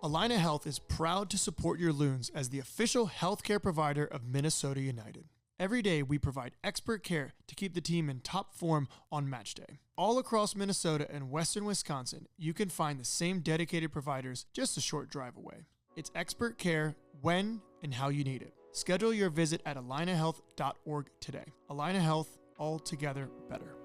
Allina Health is proud to support your Loons as the official healthcare provider of Minnesota United. Every day, we provide expert care to keep the team in top form on match day. All across Minnesota and western Wisconsin, you can find the same dedicated providers just a short drive away. It's expert care when and how you need it. Schedule your visit at allinahealth.org today. Allina Health, all together better.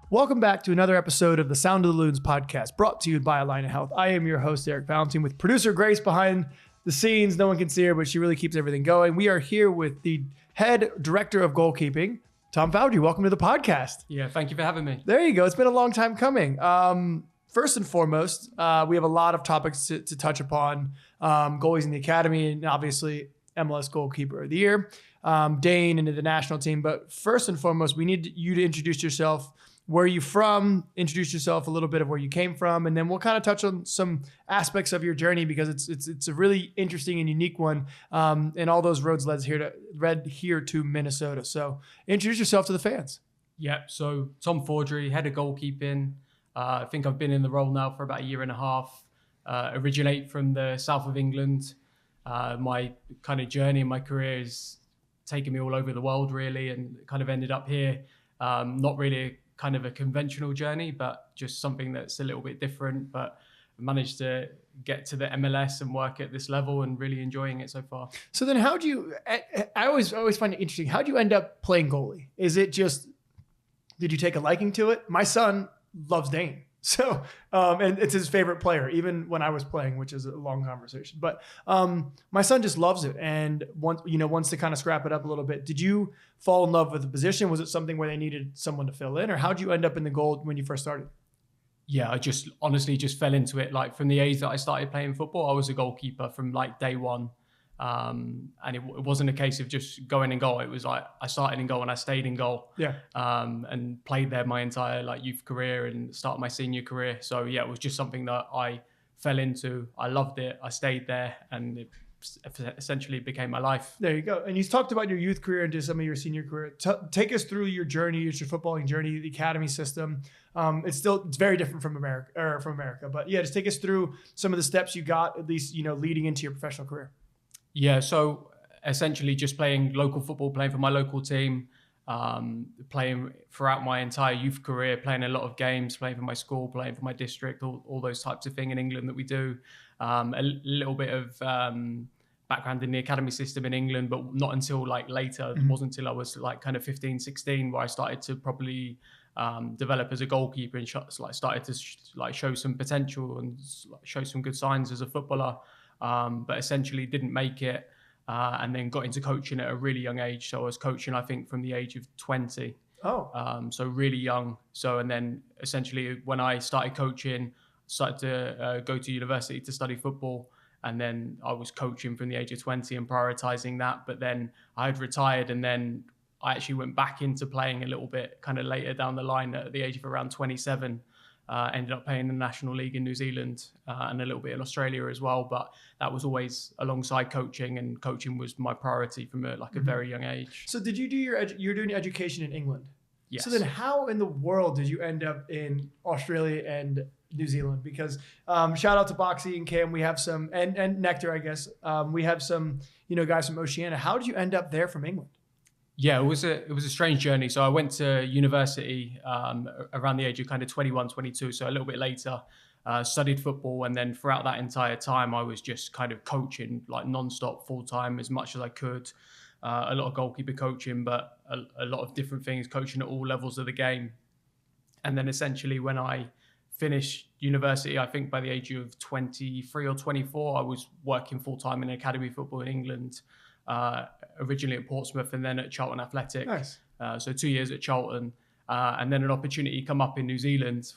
Welcome back to another episode of the Sound of the Loons podcast, brought to you by Allina Health. I am your host, Zarek Valentine, with producer Grace behind the scenes. No one can see her, but she really keeps everything going. We are here with the head director of goalkeeping, Tom Fawdry. Welcome to the podcast. Yeah, thank you for having me. There you go. It's been a long time coming. First and foremost, we have a lot of topics to touch upon. Goalies in the academy, and obviously MLS Goalkeeper of the Year, Dane into the national team. But first and foremost, we need you to introduce yourself. Where are you from? Introduce yourself, a little bit of where you came from, and then we'll kind of touch on some aspects of your journey because it's a really interesting and unique one, and all those roads led here to Minnesota. So introduce yourself to the fans. Yeah, so Tom Fawdry, head of goalkeeping. I think I've been in the role now for about a year and a half. Originate from the south of England. My kind of journey in my career has taken me all over the world, really, and kind of ended up here. Not really kind of a conventional journey, but just something that's a little bit different, but managed to get to the MLS and work at this level and really enjoying it so far. So then how do you, I always find it interesting, how do you end up playing goalie? Is it just, did you take a liking to it? My son loves Dane. So, and it's his favorite player, even when I was playing, which is a long conversation. But my son just loves it and wants to kind of scrap it up a little bit. Did you fall in love with the position? Was it something where they needed someone to fill in, or how did you end up in the goal when you first started? Yeah, I just honestly just fell into it. Like from the age that I started playing football, I was a goalkeeper from like day one. And it wasn't a case of just going in goal. It was like I started in goal and I stayed in goal. Yeah. And played there my entire like youth career and started my senior career. So yeah, it was just something that I fell into. I loved it. I stayed there, and it essentially became my life. There you go. And you talked about your youth career into some of your senior career. Take us through your journey, your footballing journey, the academy system. It's very different from America. But yeah, just take us through some of the steps you got, at least leading into your professional career. Yeah, so essentially just playing local football, playing for my local team, playing throughout my entire youth career, playing a lot of games, playing for my school, playing for my district, all those types of things in England that we do. A little bit of background in the academy system in England, but not until like later. Mm-hmm. It wasn't until I was like kind of 15, 16 where I started to probably develop as a goalkeeper and started to show some potential and show some good signs as a footballer. But essentially didn't make it, and then got into coaching at a really young age. So I was coaching, I think, from the age of 20. Oh. So really young. So, and then essentially when I started coaching, started to go to university to study football. And then I was coaching from the age of 20 and prioritizing that. But then I had retired, and then I actually went back into playing a little bit kind of later down the line at the age of around 27. Ended up playing the National League in New Zealand and a little bit in Australia as well. But that was always alongside coaching, and coaching was my priority from a very young age. So did you do you're doing education in England? Yes. So then how in the world did you end up in Australia and New Zealand? Because shout out to Boxy and Cam. We have some, and Nectar, I guess. We have some, guys from Oceania. How did you end up there from England? Yeah, it was a strange journey. So I went to university around the age of kind of 21, 22, so a little bit later, studied football. And then throughout that entire time, I was just kind of coaching like nonstop, full time, as much as I could. A lot of goalkeeper coaching, but a lot of different things, coaching at all levels of the game. And then essentially when I finished university, I think by the age of 23 or 24, I was working full time in academy football in England. Originally at Portsmouth and then at Charlton Athletic. Nice. So 2 years at Charlton. And then an opportunity come up in New Zealand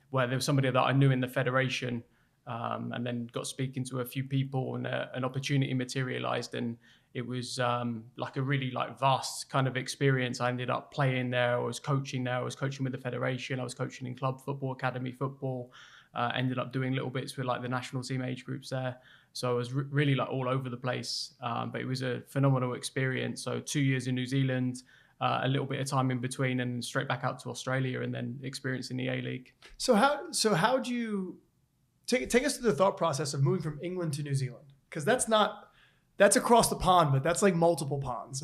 where there was somebody that I knew in the federation and then got speaking to a few people, and an opportunity materialized, and it was like a really like vast kind of experience. I ended up playing there. I was coaching there. I was coaching with the federation. I was coaching in club football, academy football. Ended up doing little bits with like the national team age groups there. So I was really like all over the place. But it was a phenomenal experience. So 2 years in New Zealand, a little bit of time in between, and straight back out to Australia, and then experiencing the A-League. So how do you take us through the thought process of moving from England to New Zealand? Because that's across the pond, but that's like multiple ponds.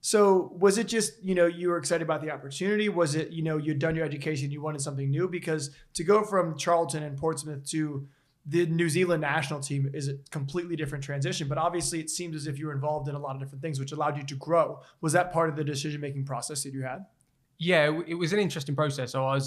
So was it just, you were excited about the opportunity? Was it, you'd done your education, you wanted something new? Because to go from Charlton and Portsmouth to the New Zealand national team is a completely different transition. But obviously it seems as if you were involved in a lot of different things, which allowed you to grow. Was that part of the decision-making process that you had? Yeah, it was an interesting process. So I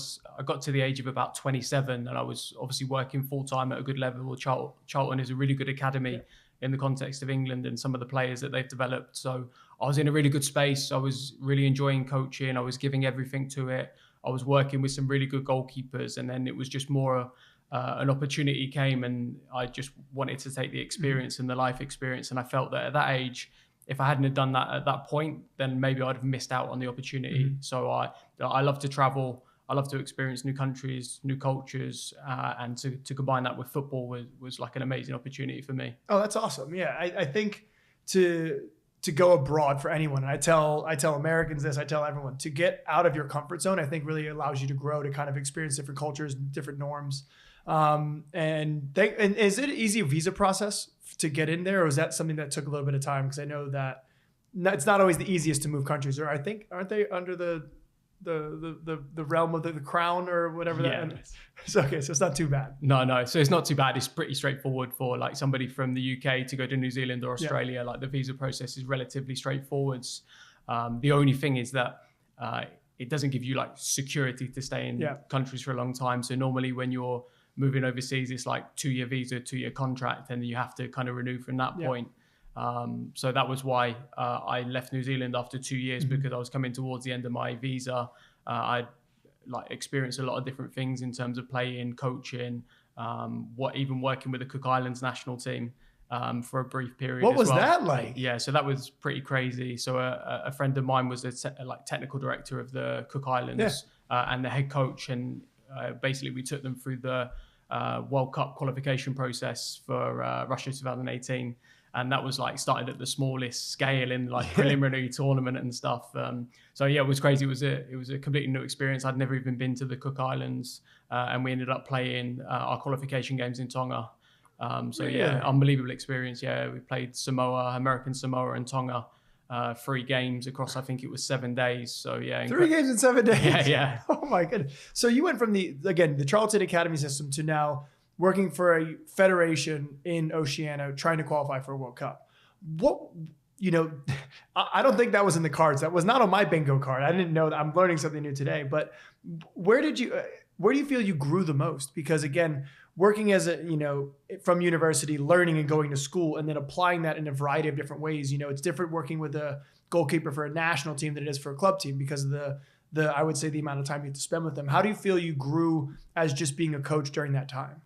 got to the age of about 27, and I was obviously working full-time at a good level. Charlton is a really good academy in the context of England and some of the players that they've developed. So I was in a really good space. I was really enjoying coaching. I was giving everything to it. I was working with some really good goalkeepers, and then it was just more an opportunity came, and I just wanted to take the experience and the life experience. And I felt that at that age, if I hadn't have done that at that point, then maybe I'd have missed out on the opportunity. Mm-hmm. So I love to travel. I love to experience new countries, new cultures, and to combine that with football was like an amazing opportunity for me. Oh, that's awesome. Yeah, I think to go abroad for anyone, and I tell Americans this, I tell everyone, to get out of your comfort zone, I think really allows you to grow, to kind of experience different cultures, different norms. And is it an easy visa process to get in there, or is that something that took a little bit of time? Because I know that it's not always the easiest to move countries, or I think, aren't they under the realm of the crown or whatever that is? So, okay, so it's not too bad. No. So it's not too bad. It's pretty straightforward for like somebody from the UK to go to New Zealand or Australia. Like the visa process is relatively straightforward. The only thing is that it doesn't give you like security to stay in countries for a long time. So normally when you're moving overseas, it's like 2-year visa, 2-year contract, and you have to kind of renew from that point. So that was why I left New Zealand after 2 years, because I was coming towards the end of my visa. I like experienced a lot of different things in terms of playing, coaching, even working with the Cook Islands national team for a brief period. What was that like? Yeah, so that was pretty crazy. So a friend of mine was the technical director of the Cook Islands and the head coach, and basically we took them through the World Cup qualification process for Russia 2018. And that was like started at the smallest scale in like preliminary tournament and stuff. So yeah, it was crazy. It was a completely new experience. I'd never even been to the Cook Islands, and we ended up playing our qualification games in Tonga. Yeah, unbelievable experience. Yeah, we played Samoa, American Samoa, and Tonga. 3 games across, I think it was 7 days. So yeah, 3 games in 7 days. Yeah. Oh my goodness. So you went from the Charlton Academy system to now working for a federation in Oceania, trying to qualify for a World Cup. I don't think that was in the cards. That was not on my bingo card. I didn't know that. I'm learning something new today. But where do you feel you grew the most? Because again, working as from university, learning and going to school, and then applying that in a variety of different ways. It's different working with a goalkeeper for a national team than it is for a club team, because of the I would say the amount of time you have to spend with them. How do you feel you grew as just being a coach during that time?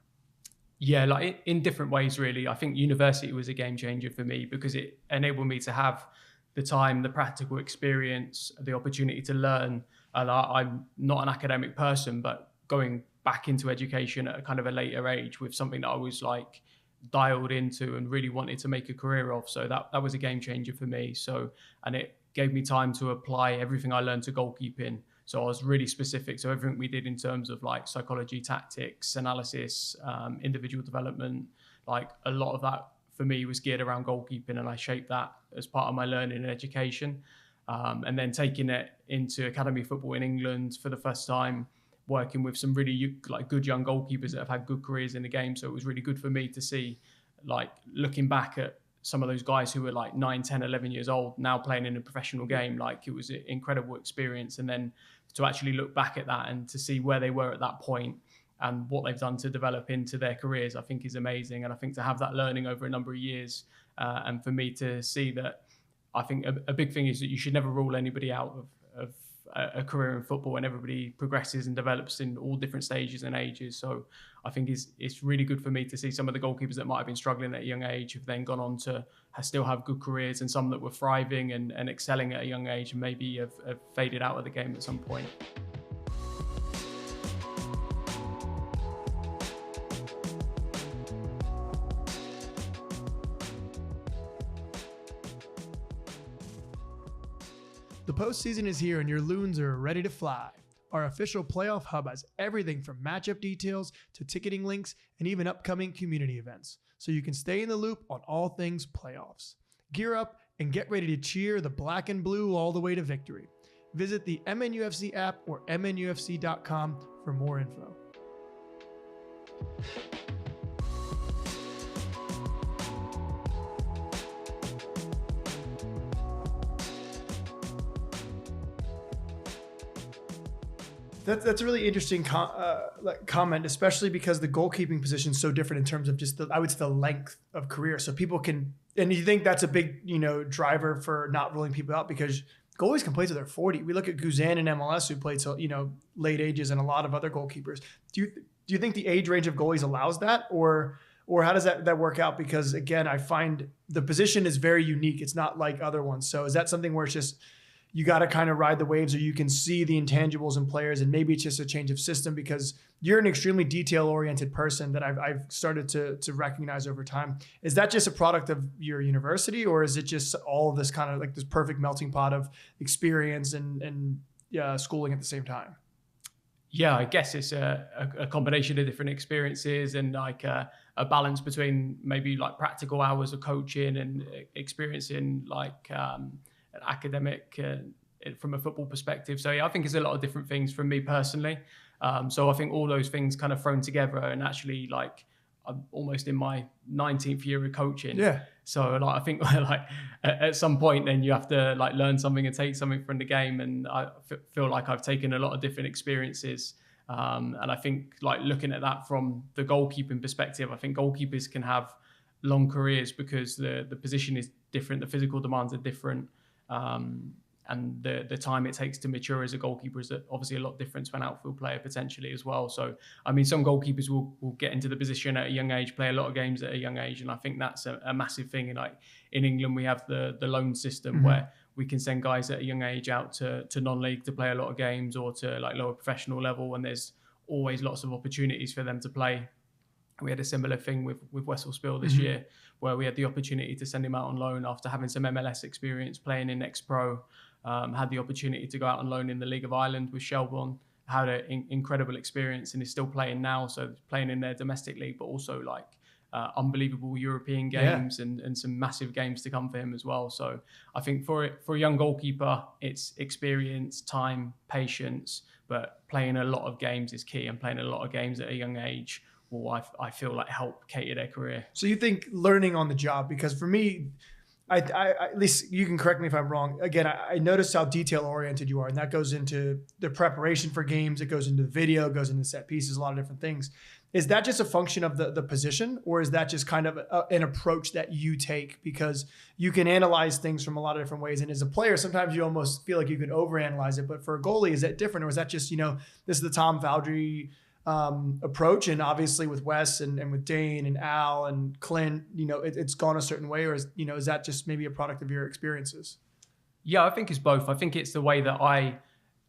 Yeah, like in different ways, really. I think university was a game changer for me, because it enabled me to have the time, the practical experience, the opportunity to learn. And I'm not an academic person, but going back into education at a kind of a later age with something that I was like dialed into and really wanted to make a career of. So that was a game changer for me. So, and it gave me time to apply everything I learned to goalkeeping. So I was really specific. So everything we did in terms of like psychology, tactics, analysis, individual development, like a lot of that for me was geared around goalkeeping, and I shaped that as part of my learning and education. And then taking it into academy football in England for the first time, working with some really like good young goalkeepers that have had good careers in the game. So it was really good for me to see, like looking back at some of those guys who were like 9, 10, 11 years old now playing in a professional game. Like it was an incredible experience. And then to actually look back at that and to see where they were at that point and what they've done to develop into their careers, I think is amazing. And I think to have that learning over a number of years, and for me to see that, I think a big thing is that you should never rule anybody out a career in football, and everybody progresses and develops in all different stages and ages. So I think it's really good for me to see some of the goalkeepers that might have been struggling at a young age have then gone on to still have good careers, and some that were thriving and excelling at a young age and maybe have faded out of the game at some point. The postseason is here and your loons are ready to fly. Our official playoff hub has everything from matchup details to ticketing links and even upcoming community events, so you can stay in the loop on all things playoffs. Gear up and get ready to cheer the black and blue all the way to victory. Visit the MNUFC app or MNUFC.com for more info. That's a really interesting comment, especially because the goalkeeping position is so different in terms of just I would say the length of career. So people can, and you think that's a big, driver for not ruling people out, because goalies can play till they're 40. We look at Guzan in MLS, who played till, late ages, and a lot of other goalkeepers. Do you think the age range of goalies allows that, or how does that work out? Because again, I find the position is very unique. It's not like other ones. So is that something where it's just, you got to kind of ride the waves, or you can see the intangibles in players, and maybe it's just a change of system because you're an extremely detail-oriented person that I've started to recognize over time. Is that just a product of your university, or is it just all of this kind of like this perfect melting pot of experience and schooling at the same time? Yeah, I guess it's a combination of different experiences and like a balance between maybe like practical hours of coaching and experiencing like an academic from a football perspective. So yeah, I think it's a lot of different things from me personally. So I think all those things kind of thrown together, and actually like I'm almost in my 19th year of coaching. Yeah. So like I think like at some point then you have to like learn something and take something from the game, and I feel like I've taken a lot of different experiences. And I think like looking at that from the goalkeeping perspective, I think goalkeepers can have long careers because the position is different, the physical demands are different. And the time it takes to mature as a goalkeeper is obviously a lot different to an outfield player potentially as well. So, I mean, some goalkeepers will get into the position at a young age, play a lot of games at a young age. And I think that's a massive thing. And like in England, we have the loan system where we can send guys at a young age out to non-league to play a lot of games, or to like lower professional level. And there's always lots of opportunities for them to play. We had a similar thing with Wessel Spill this year, where we had the opportunity to send him out on loan after having some MLS experience playing in X-Pro. Had the opportunity to go out on loan in the League of Ireland with Shelbourne. Had an incredible experience and is still playing now. So playing in their domestic league, but also like unbelievable European games and some massive games to come for him as well. So I think for a young goalkeeper, it's experience, time, patience, but playing a lot of games is key, and playing a lot of games at a young age will, I feel like, help cater their career. So you think learning on the job? Because for me, I at least you can correct me if I'm wrong. Again, I noticed how detail oriented you are, and that goes into the preparation for games. It goes into the video, it goes into set pieces, a lot of different things. Is that just a function of the position, or is that just kind of an approach that you take because you can analyze things from a lot of different ways? And as a player, sometimes you almost feel like you can overanalyze it. But for a goalie, is that different, or is that just, this is the Tom Fawdry approach, and obviously with Wes and with Dane and Al and Clint, it's gone a certain way, or is that just maybe a product of your experiences? Yeah, I think it's both. I think it's the way that I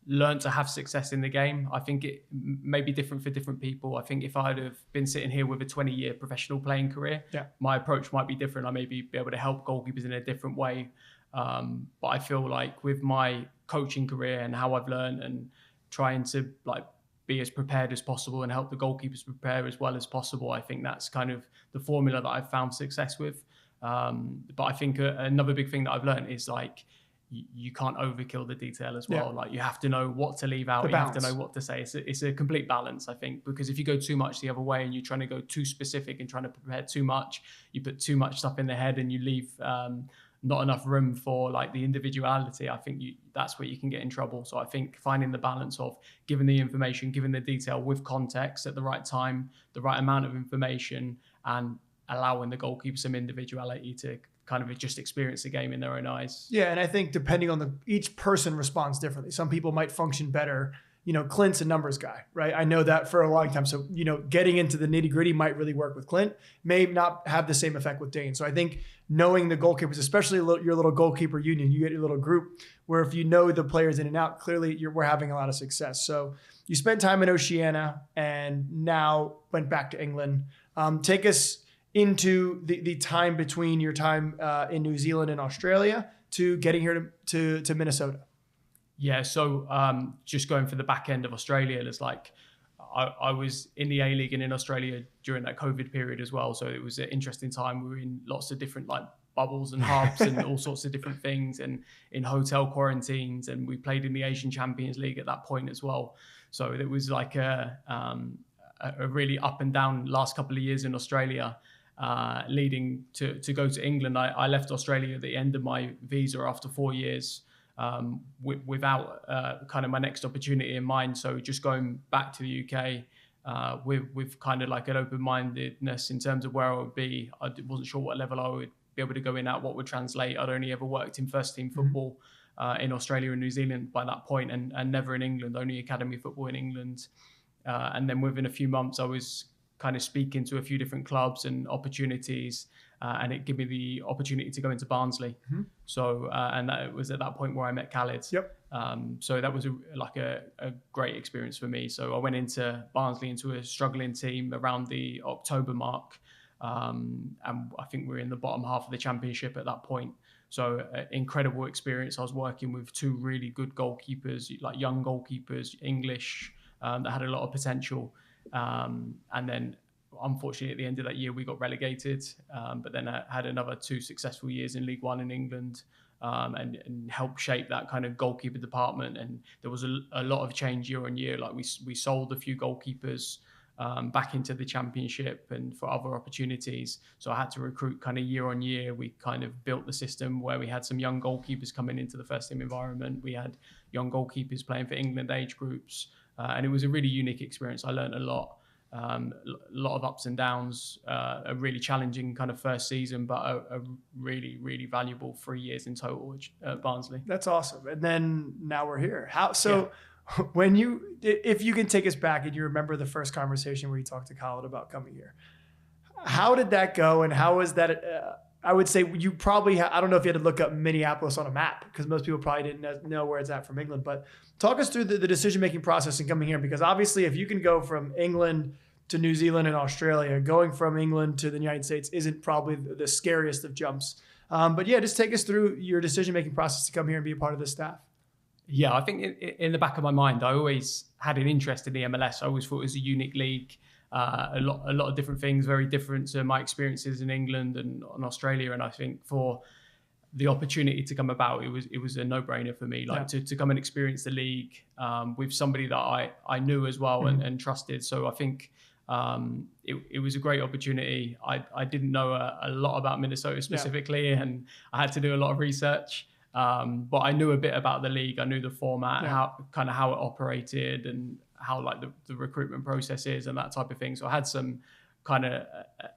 learned to have success in the game. I think it may be different for different people. I think if I'd have been sitting here with a 20-year professional playing career, my approach might be different. I may be able to help goalkeepers in a different way. But I feel like with my coaching career and how I've learned and trying to like be as prepared as possible and help the goalkeepers prepare as well as possible, I think that's kind of the formula that I've found success with. But I think another big thing that I've learned is like you can't overkill the detail as well. Like you have to know what to leave out. You have to know what to say. It's a complete balance, I think, because if you go too much the other way and you're trying to go too specific and trying to prepare too much, you put too much stuff in the head and you leave not enough room for like the individuality. I think that's where you can get in trouble. So I think finding the balance of giving the information, giving the detail with context at the right time, the right amount of information, and allowing the goalkeeper some individuality to kind of just experience the game in their own eyes. Yeah, and I think depending on each person responds differently. Some people might function better. Clint's a numbers guy, right? I know that for a long time. So, getting into the nitty gritty might really work with Clint, may not have the same effect with Dane. So I think knowing the goalkeepers, especially your little goalkeeper union, you get your little group where if you know the players in and out, clearly we're having a lot of success. So you spent time in Oceania and now went back to England. Take us into the time between your time in New Zealand and Australia to getting here to Minnesota. Yeah, so just going for the back end of Australia, it's like I was in the A-League and in Australia during that COVID period as well. So it was an interesting time. We were in lots of different bubbles and hubs and all sorts of different things, and in hotel quarantines, and we played in the Asian Champions League at that point as well. So it was like a really up and down last couple of years in Australia, leading to go to England. I left Australia at the end of my visa after 4 years. Without kind of my next opportunity in mind. So just going back to the UK with kind of like an open-mindedness in terms of where I would be. I wasn't sure what level I would be able to go in at, what would translate. I'd only ever worked in first team football in Australia and New Zealand by that point, and never in England, only academy football in England. And then within a few months, I was kind of speaking to a few different clubs and opportunities, and it gave me the opportunity to go into Barnsley. So, and that was at that point where I met Khaled. Yep. So that was a great experience for me. So I went into Barnsley, into a struggling team around the October mark. And I think we were in the bottom half of the championship at that point. So incredible experience. I was working with two really good goalkeepers, like young goalkeepers, English, that had a lot of potential. And then unfortunately at the end of that year we got relegated, but then I had another 2 successful years in League One in England, and helped shape that kind of goalkeeper department. And there was a lot of change year on year. Like we sold a few goalkeepers back into the championship and for other opportunities. So I had to recruit kind of year on year. We kind of built the system where we had some young goalkeepers coming into the first team environment. We had young goalkeepers playing for England age groups. And it was a really unique experience. I learned a lot. A lot of ups and downs, a really challenging kind of first season, but a really, really valuable 3 years in total at Barnsley. That's awesome. And then now we're here. When if you can take us back and you remember the first conversation where you talked to Khaled about coming here, how did that go? And how was that? I would say you probably, I don't know if you had to look up Minneapolis on a map because most people probably didn't know where it's at from England, but talk us through the decision-making process in coming here, because obviously if you can go from England to New Zealand and Australia, going from England to the United States isn't probably the scariest of jumps. But yeah, just take us through your decision-making process to come here and be a part of the staff. Yeah, I think in the back of my mind, I always had an interest in the MLS. I always thought it was a unique league. A lot of different things, very different to my experiences in England and Australia. And I think for the opportunity to come about, it was a no-brainer for me, to come and experience the league with somebody that I knew as well and trusted. So I think it was a great opportunity. I didn't know a lot about Minnesota specifically, and I had to do a lot of research. But I knew a bit about the league. I knew the format, how it operated, and how the recruitment process is and that type of thing. So I had some kind of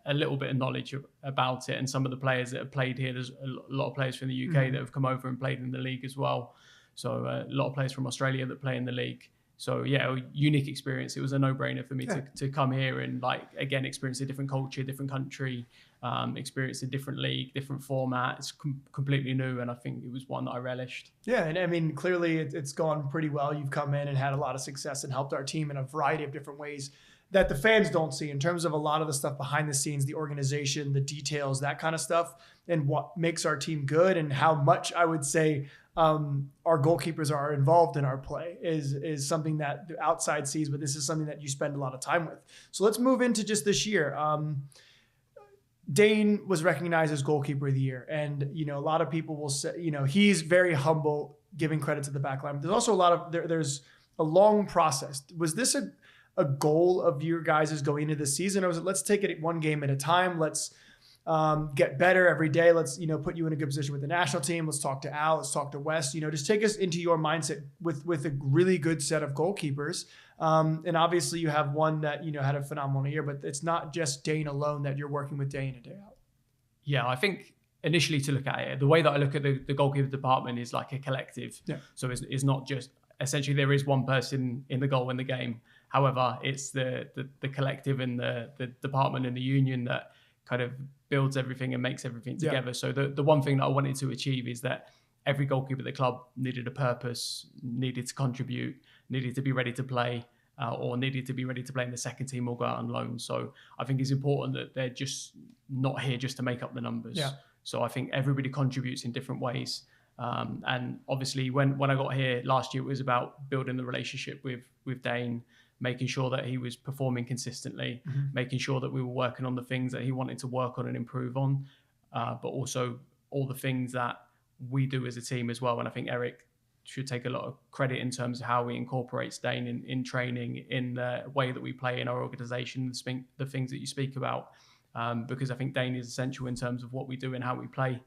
a little bit of knowledge about it, and some of the players that have played here. There's a lot of players from the UK that have come over and played in the league as well. So a lot of players from Australia that play in the league. So yeah, a unique experience. It was a no-brainer for me to come here and again experience a different culture, different country, experience a different league, different format. It's completely new, and I think it was one that I relished. Yeah, and I mean, clearly it's gone pretty well. You've come in and had a lot of success and helped our team in a variety of different ways that the fans don't see in terms of a lot of the stuff behind the scenes, the organization, the details, that kind of stuff, and what makes our team good, and how much I would say our goalkeepers are involved in our play is something that the outside sees, but this is something that you spend a lot of time with. So let's move into just this year. Dane was recognized as goalkeeper of the year. And, a lot of people will say, he's very humble, giving credit to the back line. But there's also there's a long process. Was this a goal of your guys' going into this season? Or was it, let's take it one game at a time. Let's get better every day. Let's, put you in a good position with the national team. Let's talk to Al. Let's talk to Wes. Just take us into your mindset with a really good set of goalkeepers. And obviously you have one that, had a phenomenal year, but it's not just Dane alone that you're working with day in and day out. Yeah, I think initially to look at it, the way that I look at the goalkeeper department is like a collective. Yeah. So it's not just, essentially there is one person in the goal in the game. However, it's the collective and the department and the union that kind of builds everything and makes everything together. Yeah. So the one thing that I wanted to achieve is that every goalkeeper at the club needed a purpose, needed to contribute, needed to be ready to play, or needed to be ready to play in the second team or go out on loan. So I think it's important that they're just not here just to make up the numbers. Yeah. So I think everybody contributes in different ways. And obviously when I got here last year, it was about building the relationship with Dane, making sure that he was performing consistently, making sure that we were working on the things that he wanted to work on and improve on, but also all the things that we do as a team as well. And I think Eric should take a lot of credit in terms of how he incorporates Dane in training, in the way that we play in our organisation, the things that you speak about, because I think Dane is essential in terms of what we do and how we play.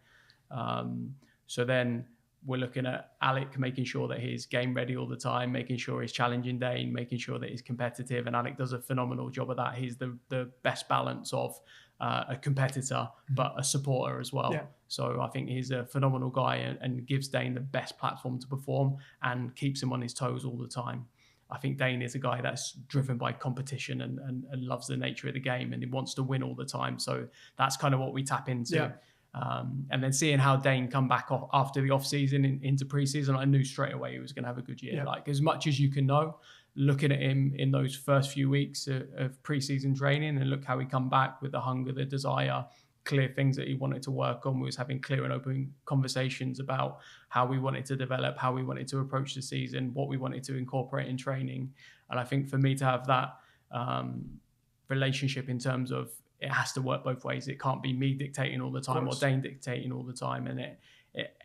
So then we're looking at Alec, making sure that he's game ready all the time, making sure he's challenging Dane, making sure that he's competitive. And Alec does a phenomenal job of that. He's the best balance of a competitor, but a supporter as well. Yeah. So I think he's a phenomenal guy and gives Dane the best platform to perform and keeps him on his toes all the time. I think Dane is a guy that's driven by competition and loves the nature of the game, and he wants to win all the time. So that's kind of what we tap into. Yeah. And then seeing how Dane come back after the off-season into pre-season, I knew straight away he was going to have a good year. Yeah. Like, as much as you can know, looking at him in those first few weeks of pre-season training, and look how he come back with the hunger, the desire, clear things that he wanted to work on. We was having clear and open conversations about how we wanted to develop, how we wanted to approach the season, what we wanted to incorporate in training. And I think for me to have that relationship in terms of, it has to work both ways. It can't be me dictating all the time or Dane dictating all the time. And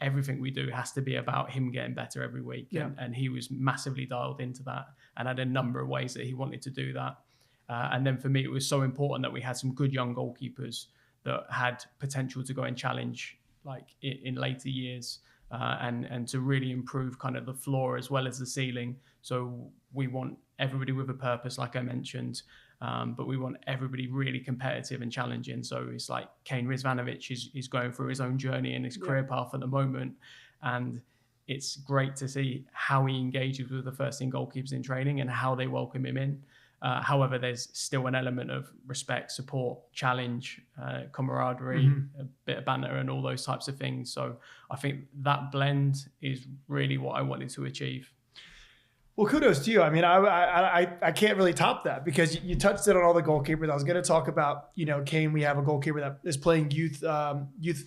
everything we do has to be about him getting better every week. Yeah. And he was massively dialed into that and had a number of ways that he wanted to do that. And then for me, it was so important that we had some good young goalkeepers that had potential to go and challenge like in later years and to really improve kind of the floor as well as the ceiling. So we want everybody with a purpose, like I mentioned. But we want everybody really competitive and challenging. So it's like Kane Rizvanovic is going through his own journey in his career path at the moment. And it's great to see how he engages with the first team goalkeepers in training and how they welcome him in. However, there's still an element of respect, support, challenge, camaraderie, a bit of banter and all those types of things. So I think that blend is really what I wanted to achieve. Well, kudos to you. I mean, I can't really top that because you touched it on all the goalkeepers. I was going to talk about, Kane. We have a goalkeeper that is playing youth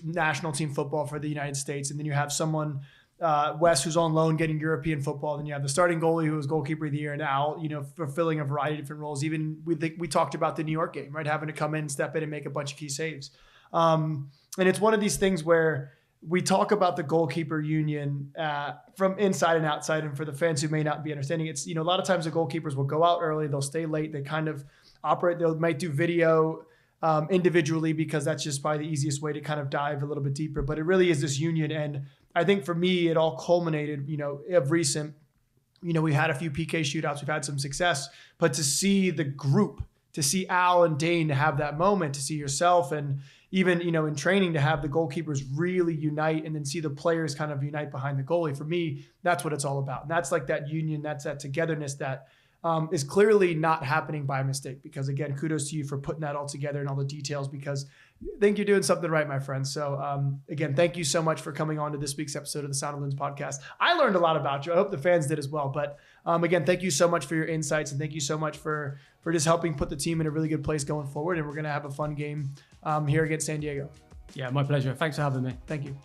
national team football for the United States. And then you have someone, Wes, who's on loan getting European football. Then you have the starting goalie who was goalkeeper of the year and Al, fulfilling a variety of different roles. Even we talked about the New York game, right? Having to come in, step in and make a bunch of key saves. And it's one of these things where we talk about the goalkeeper union from inside and outside. And for the fans who may not be understanding, it's, a lot of times the goalkeepers will go out early, they'll stay late, they kind of operate, they might do video individually because that's just probably the easiest way to kind of dive a little bit deeper. But it really is this union. And I think for me, it all culminated, of recent, we had a few PK shootouts, we've had some success, but to see the group, to see Al and Dane to have that moment, to see yourself and even, in training to have the goalkeepers really unite and then see the players kind of unite behind the goalie. For me, that's what it's all about. And that's like that union, that's that togetherness that is clearly not happening by mistake. Because again, kudos to you for putting that all together and all the details, because I think you're doing something right, my friend. So again, thank you so much for coming on to this week's episode of the Sound of Limbs podcast. I learned a lot about you. I hope the fans did as well. But again, thank you so much for your insights, and thank you so much for just helping put the team in a really good place going forward. And we're going to have a fun game here against San Diego. Yeah, my pleasure. Thanks for having me. Thank you.